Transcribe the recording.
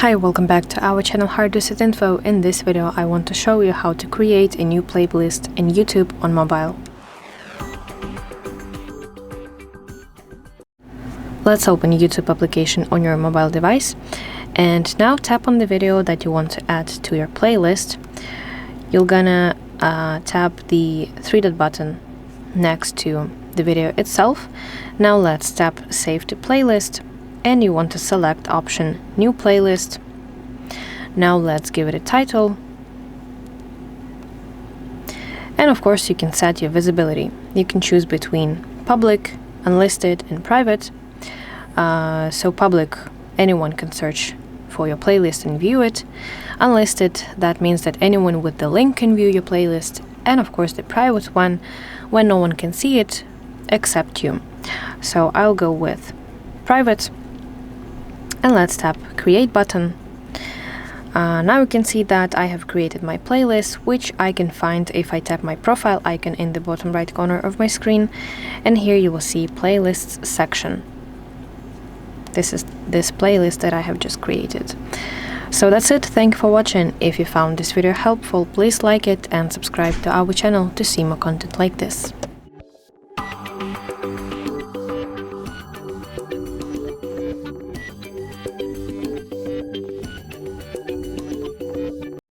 Hi, welcome back to our channel HardReset.Info. In this video I want to show you how to create a new playlist in YouTube on mobile. Let's open YouTube application on your mobile device and now tap on the video that you want to add to your playlist. You're gonna tap the three-dot button next to the video itself. Now let's tap Save to Playlist. And you want to select option New Playlist. Now let's give it a title. And of course you can set your visibility. You can choose between public, unlisted and private. So public, anyone can search for your playlist and view it. Unlisted, that means that anyone with the link can view your playlist. And of course the private one, when no one can see it except you. So I'll go with private. And let's tap Create button. Now you can see that I have created my playlist, which I can find if I tap my profile icon in the bottom right corner of my screen. And here you will see Playlists section. This is this playlist that I have just created. So that's it. Thank you for watching. If you found this video helpful, please like it and subscribe to our channel to see more content like this.